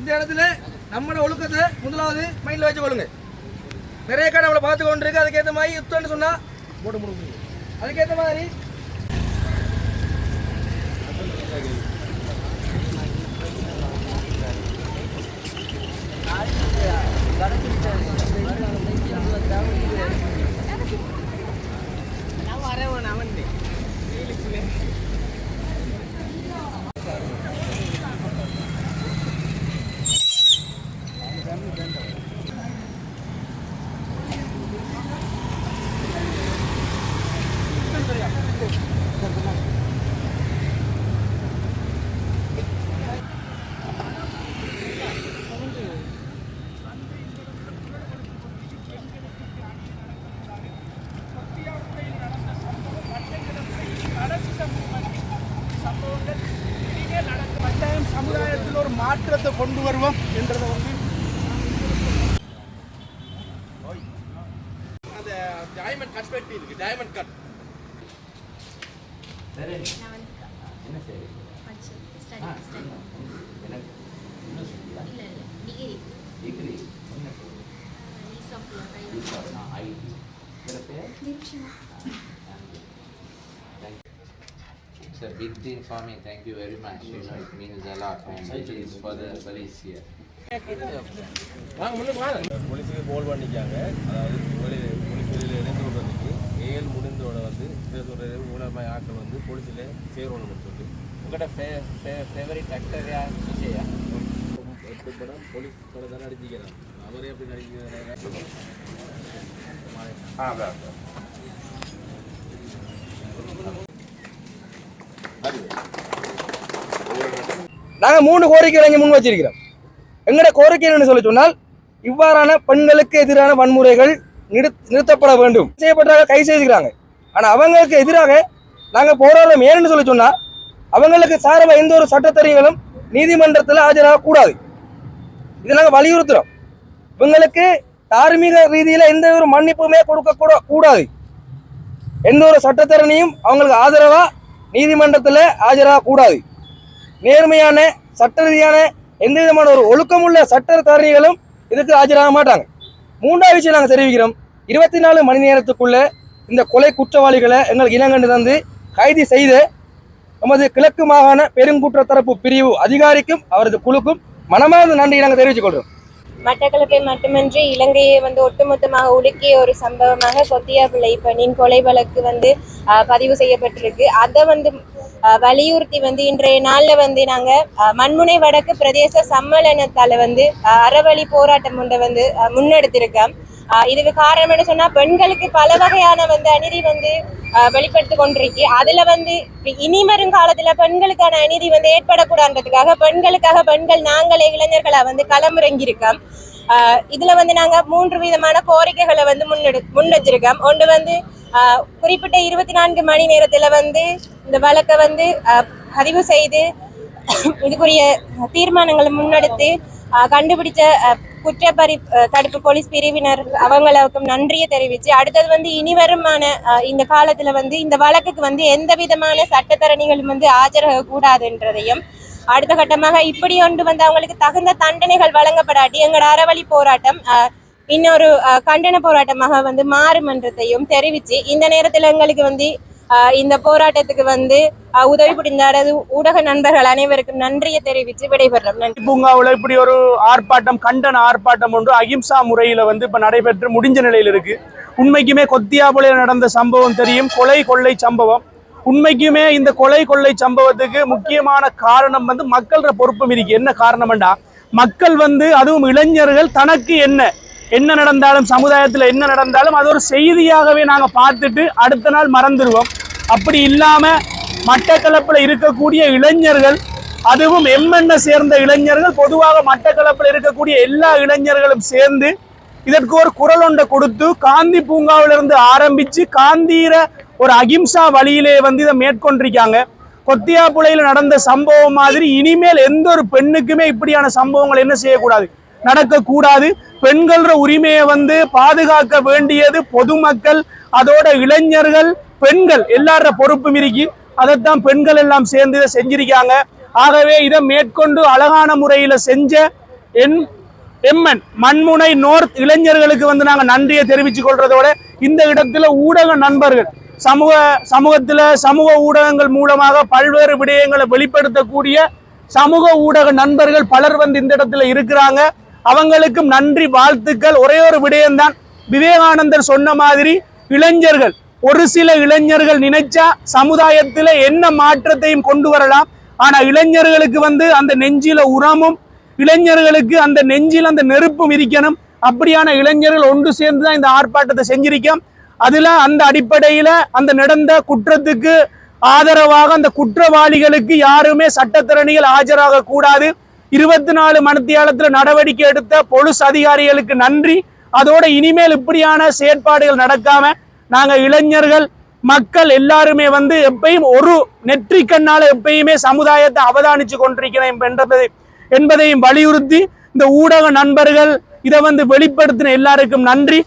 இந்த இடத்துல நம்மளோட ஒழுக்கத்தை முதலாவது மைண்டில் வச்சு கொள்ளுங்க. நிறைய கடை நம்மளை பார்த்து கொண்டு இருக்கு. அதுக்கேற்ற மாதிரி யுத்தம்னு சொன்னால் போட்டு முடியும். அதுக்கேற்ற மாதிரி சமுதாயத்தில் ஒரு மாற்றத்தை கொண்டு வருவோம் என்றதை அந்த டைமண்ட் கட் வெட்டி இருக்கு. டைமண்ட் கட் என்ன சரி degree It's a big deal for me. Thank you very much. You know, it means a lot, and it is for the police here. போலீஸுக்கு போல் பண்ணிக்காங்க. அதாவது போலீஸ் வெளியில் இணைந்து கொள்வதற்கு ஏஎல் முடிந்தோட வந்து ஊழல்மாய் ஆட்கள் வந்து போலீஸில் சேரணும்னு சொல்லிட்டு உங்கள்கிட்ட ஃபேவரட் ஆக்டர் யார்? விஜயா எட்டு படம் போலீஸ் படம் தானே அடிச்சிக்கிறான். அவரே அப்படி நடிக்கிறாங்க. நாங்கள் 3 கோரிக்கைகளை இங்கே முன் வச்சிருக்கிறோம். எங்களோட கோரிக்கை என்னன்னு சொல்லி சொன்னால், இவ்வாறான பெண்களுக்கு எதிரான வன்முறைகள் நிறுத்தப்பட வேண்டும். செய்யப்பட்டாங்க, கை செய்துக்கிறாங்க. ஆனால் அவங்களுக்கு எதிராக நாங்கள் போராடுறோம். ஏன்னு சொல்லி சொன்னால், அவங்களுக்கு சார்பாக எந்த ஒரு சட்டத்தரணிகளும் நீதிமன்றத்தில் ஆஜராகக்கூடாது. இதை நாங்கள் வலியுறுத்துகிறோம். இவங்களுக்கு தார்மீக ரீதியில் எந்த ஒரு மன்னிப்புமே கொடுக்க கூடாது. எந்த ஒரு சட்டத்தரணியும் அவங்களுக்கு ஆதரவாக நீதிமன்றத்தில் ஆஜராகக்கூடாது. நேர்மையான சட்ட ரீதியான எந்த விதமான ஒரு ஒழுக்கமுள்ள சட்டத்தரணிகளும் இதுக்கு ஆஜராக மாட்டாங்க. 3வது விஷயம் நாங்கள் தெரிவிக்கிறோம், 24 மணி நேரத்துக்குள்ள இந்த கொலை குற்றவாளிகளை எங்களுக்கு இனங்கண்டு தந்து கைது செய்த நமது கிழக்கு மாகாண பெருங்குற்ற தரப்பு பிரிவு அதிகாரிக்கும் அவரது குழுக்கும் மனமார்ந்த நன்றி நாங்கள் தெரிவித்துக் கொள்கிறோம். மட்டக்களப்பை மட்டுமின்றி இலங்கையை ஒட்டுமொத்தமாக உலுக்கிய ஒரு சம்பவமாக கொத்தியாப்பிள்ளை பெண்ணின் கொலை வழக்கு பதிவு செய்யப்பட்டிருக்கு. அதை வலியுறுத்தி இன்றைய நாள்ல நாங்க மண்முனை வடக்கு பிரதேச சம்மேளனத்தால அறவழி போராட்டம் ஒன்றை முன்னெடுத்திருக்கோம். இதுக்கு காரணம் என்ன சொன்னா, பெண்களுக்கு பல வகையான அநீதி வெளிப்படுத்தி கொண்டிருக்கு. அதுல இனி வரும் காலத்துல பெண்களுக்கான அநீதி ஏற்படக்கூடாதுன்றதுக்காக பெண்கள் நாங்களே இளைஞர்களா களமிறங்கியிருக்கோம். இதுல நாங்க 3 விதமான கோரிக்கைகளை முன் வச்சிருக்கோம். ஒன்று குறிப்பிட்ட 24 மணி நேரத்துல இந்த வழக்கை பதிவு செய்து இதுக்குரிய தீர்மானங்களை முன்னெடுத்து கண்டுபிடிச்ச குற்றப்பறி தடுப்பு போலீஸ் பிரிவினர் அவங்களுக்கும் நன்றியை தெரிவிச்சு, அடுத்தது இனி வருமான இந்த காலத்துல இந்த வழக்குக்கு எந்த விதமான சட்டத்தரணிகளும் ஆஜராக கூடாதுன்றதையும், அடுத்த கட்டமாக இப்படி ஒன்று அவங்களுக்கு தகுந்த தண்டனைகள் வழங்கப்படாட்டி எங்களோட அறவழி போராட்டம் இன்னொரு கண்டன போராட்டமாக மாறும் என்றதையும் தெரிவிச்சு, இந்த நேரத்துல எங்களுக்கு இந்த போராட்டத்துக்கு உதவி புரிந்த ஊடக நண்பர்கள் அனைவருக்கும் நன்றியை தெரிவித்து விடைபெறோம். நன்றி. பூங்காவில் இப்படி ஒரு ஆர்ப்பாட்டம், கண்டன ஆர்ப்பாட்டம் ஒன்று அகிம்சா முறையில இப்ப நடைபெற்று முடிஞ்ச நிலையில் இருக்கு. உண்மைக்குமே கொத்தியாபுலையில் நடந்த சம்பவம் தெரியும், கொள்ளை சம்பவம். உண்மைக்குமே இந்த கொள்ளை சம்பவத்துக்கு முக்கியமான காரணம் மக்களோட பொறுப்பும் இருக்கு. என்ன காரணம்டா, மக்கள் அதுவும் இளைஞர்கள் தனக்கு என்ன நடந்தாலும் சமுதாயத்தில் என்ன நடந்தாலும் அது ஒரு செய்தியாகவே நாங்க பார்த்துட்டு அடுத்த நாள் மறந்துடுவோம். அப்படி இல்லாம மட்டக்களப்பில் இருக்கக்கூடிய இளைஞர்கள், அதுவும் எம்என்ன சேர்ந்த இளைஞர்கள், பொதுவாக மட்டக்களப்பில் இருக்கக்கூடிய எல்லா இளைஞர்களும் சேர்ந்து இதற்கு ஒரு குரல் ஒன்றை கொடுத்து காந்தி பூங்காவிலிருந்து ஆரம்பிச்சு காந்தீர ஒரு அகிம்சா வழியிலே இதை மேற்கொண்டிருக்காங்க. கொத்தியாப்புழையில் நடந்த சம்பவம் மாதிரி இனிமேல் எந்த ஒரு பெண்ணுக்குமே இப்படியான சம்பவங்கள் என்ன செய்யக்கூடாது, நடக்கக்கூடாது. பெண்கள உரிமையை பாதுகாக்க வேண்டியது பொதுமக்கள், அதோட இளைஞர்கள், பெண்கள் எல்லார பொறுப்பும் இருக்கு. அதைத்தான் பெண்கள் எல்லாம் சேர்ந்து இதை செஞ்சிருக்காங்க. ஆகவே இதை மேற்கொண்டு அழகான முறையில செஞ்ச எம்என் மண்முனை நோர்த் இளைஞர்களுக்கு வந்து நாங்கள் நன்றியை தெரிவித்துக் கொள்றதோட இந்த இடத்துல ஊடக நண்பர்கள் சமூக ஊடகங்கள் மூலமாக பல்வேறு விடயங்களை வெளிப்படுத்தக்கூடிய சமூக ஊடக நண்பர்கள் பலர் வந்து இந்த இடத்துல இருக்கிறாங்க. அவங்களுக்கும் நன்றி, வாழ்த்துக்கள். ஒரே ஒரு விடயம்தான், விவேகானந்தர் சொன்ன மாதிரி இளைஞர்கள், ஒரு சில இளைஞர்கள் நினைச்சா சமுதாயத்துல என்ன மாற்றத்தையும் கொண்டு வரலாம். ஆனா இளைஞர்களுக்கு வந்து அந்த நெஞ்சில உரமும், இளைஞர்களுக்கு அந்த நெஞ்சில் அந்த நெருப்பும் இருக்கணும். அப்படியான இளைஞர்கள் ஒன்று சேர்ந்துதான் இந்த ஆர்ப்பாட்டத்தை செஞ்சிருக்கோம். அதுல அந்த அடிப்படையில அந்த நடந்த குற்றத்துக்கு ஆதரவாக அந்த குற்றவாளிகளுக்கு யாருமே சட்டத்திறனிகள் ஆஜராக கூடாது. 24 மணித்தியாலத்துல நடவடிக்கை எடுத்த போலீஸ் அதிகாரிகளுக்கு நன்றி. அதோட இனிமேல் இப்படியான செயற்பாடுகள் நடக்காம நாங்க இளைஞர்கள் மக்கள் எல்லாருமே வந்து எப்பயும் ஒரு நெற்றிக்கண்ணால எப்பயுமே சமுதாயத்தை அவதானிச்சு கொண்டிருக்கிறோம் என்பதையும் வலியுறுத்தி இந்த ஊடக நண்பர்கள் இதை வந்து வெளிப்படுத்தின எல்லாருக்கும் நன்றி.